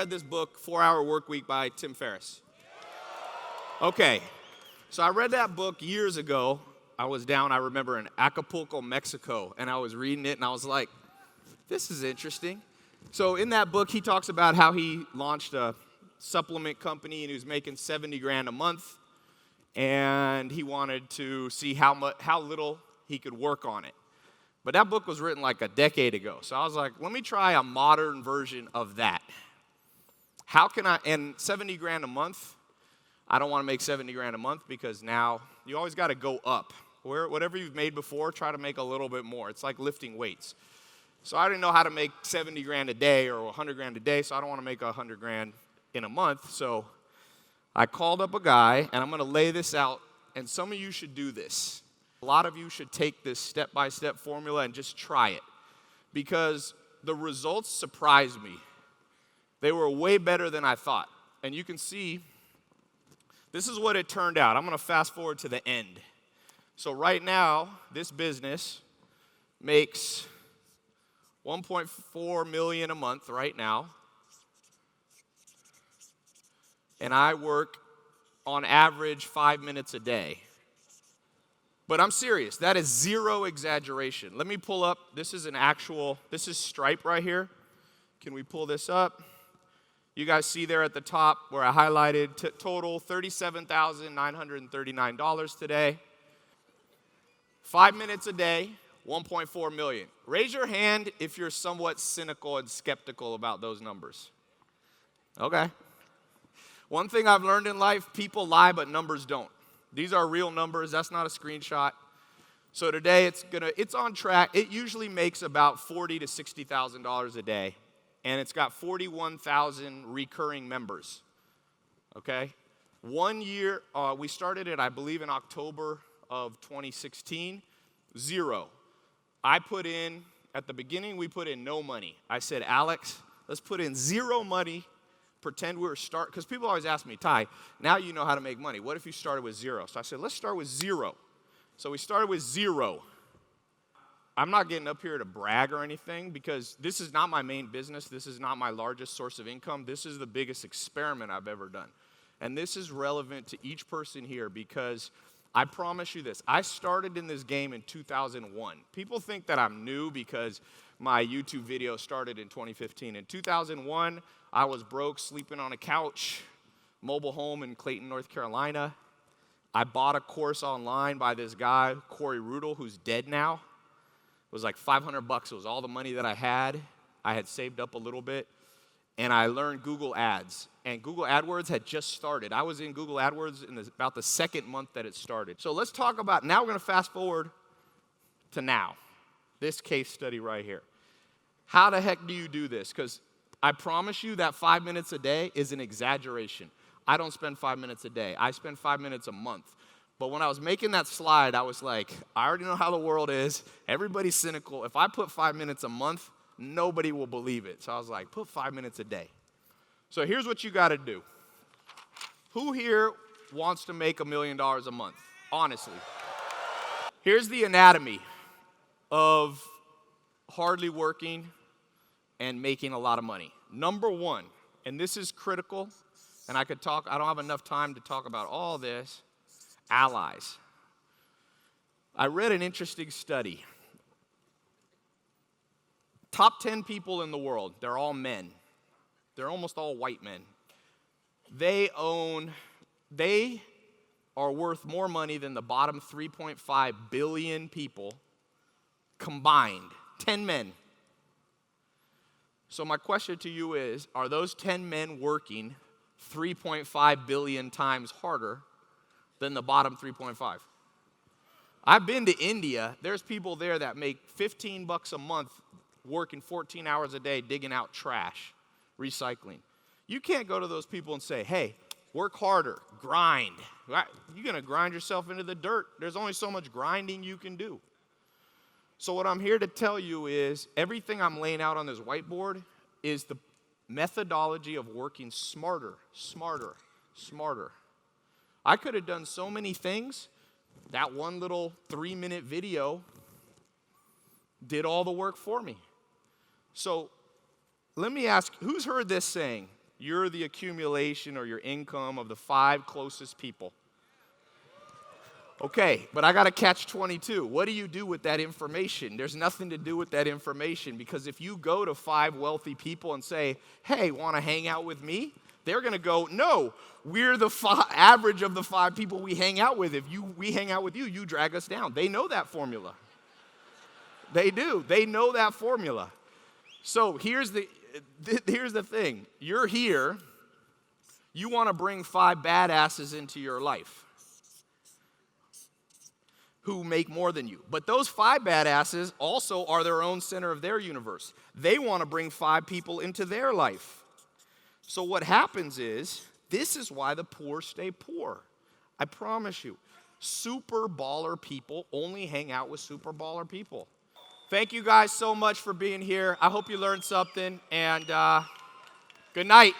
read this book, 4-Hour Workweek by Tim Ferriss? Okay, so I read that book years ago. I was down, I remember, in Acapulco, Mexico, and I was reading it, and I was like, this is interesting. So in that book, he talks about how he launched a supplement company, and he was making 70 grand a month, and he wanted to see how little he could work on it. But that book was written like a decade ago, so I was like, let me try a modern version of that. How can I, and 70 grand a month, I don't want to make 70 grand a month because now you always got to go up. Whatever you've made before, try to make a little bit more. It's like lifting weights. So I didn't know how to make 70 grand a day or 100 grand a day, so I don't want to make 100 grand in a month. So I called up a guy, and I'm going to lay this out, and some of you should do this. A lot of you should take this step-by-step formula and just try it because the results surprised me. They were way better than I thought. And you can see, this is what it turned out. I'm going to fast forward to the end. So right now, this business makes $1.4 million a month right now. And I work on average 5 minutes a day. But I'm serious, that is zero exaggeration. Let me pull up, this is Stripe right here. Can we pull this up? You guys see there at the top where I highlighted total $37,939 today. 5 minutes a day, 1.4 million. Raise your hand if you're somewhat cynical and skeptical about those numbers. Okay. One thing I've learned in life, people lie, but numbers don't. These are real numbers. That's not a screenshot. So today it's on track. It usually makes about $40,000 to $60,000 a day, and it's got 41,000 recurring members. Okay, 1 year we started it, I believe, in October of 2016. Zero. At the beginning, we put in no money. I said, Alex, let's put in zero money. Pretend we're because people always ask me, Tai, now you know how to make money. What if you started with zero? So I said, let's start with zero. So we started with zero. I'm not getting up here to brag or anything because this is not my main business. This is not my largest source of income. This is the biggest experiment I've ever done. And this is relevant to each person here because I promise you this. I started in this game in 2001. People think that I'm new because my YouTube video started in 2015. In 2001, I was broke, sleeping on a couch, mobile home in Clayton, North Carolina. I bought a course online by this guy, Corey Rudel, who's dead now. It was like $500. It was all the money that I had. I had saved up a little bit. And I learned Google Ads. And Google AdWords had just started. I was in Google AdWords in about the second month that it started. So let's talk about, now we're going to fast forward to now. This case study right here. How the heck do you do this? Because I promise you that 5 minutes a day is an exaggeration. I don't spend 5 minutes a day. I spend 5 minutes a month. But when I was making that slide, I was like, I already know how the world is. Everybody's cynical. If I put 5 minutes a month, nobody will believe it. So I was like, put 5 minutes a day. So here's what you got to do. Who here wants to make $1 million a month? Honestly. Here's the anatomy of hardly working and making a lot of money. Number one, and this is critical, and I don't have enough time to talk about all this, allies. I read an interesting study. Top 10 people in the world, they're all men. They're almost all white men. They are worth more money than the bottom 3.5 billion people combined. 10 men. So my question to you is, are those 10 men working 3.5 billion times harder than the bottom 3.5? I've been to India. There's people there that make $15 a month working 14 hours a day digging out trash, recycling. You can't go to those people and say, hey, work harder, grind. You're going to grind yourself into the dirt. There's only so much grinding you can do. So what I'm here to tell you is everything I'm laying out on this whiteboard is the methodology of working smarter. I could have done so many things. That one little 3-minute video did all the work for me. So let me ask, who's heard this saying? You're the accumulation or your income of the 5 closest people. Okay, but I got to catch 22. What do you do with that information? There's nothing to do with that information, because if you go to 5 wealthy people and say, hey, want to hang out with me? They're going to go, no, we're the average of the 5 people we hang out with. If we hang out with you, you drag us down. They know that formula. They do. They know that formula. So here's the thing. You're here. You want to bring 5 badasses into your life who make more than you. But those 5 badasses also are their own center of their universe. They want to bring 5 people into their life. So what happens is, this is why the poor stay poor. I promise you. Super baller people only hang out with super baller people. Thank you guys so much for being here. I hope you learned something, and good night.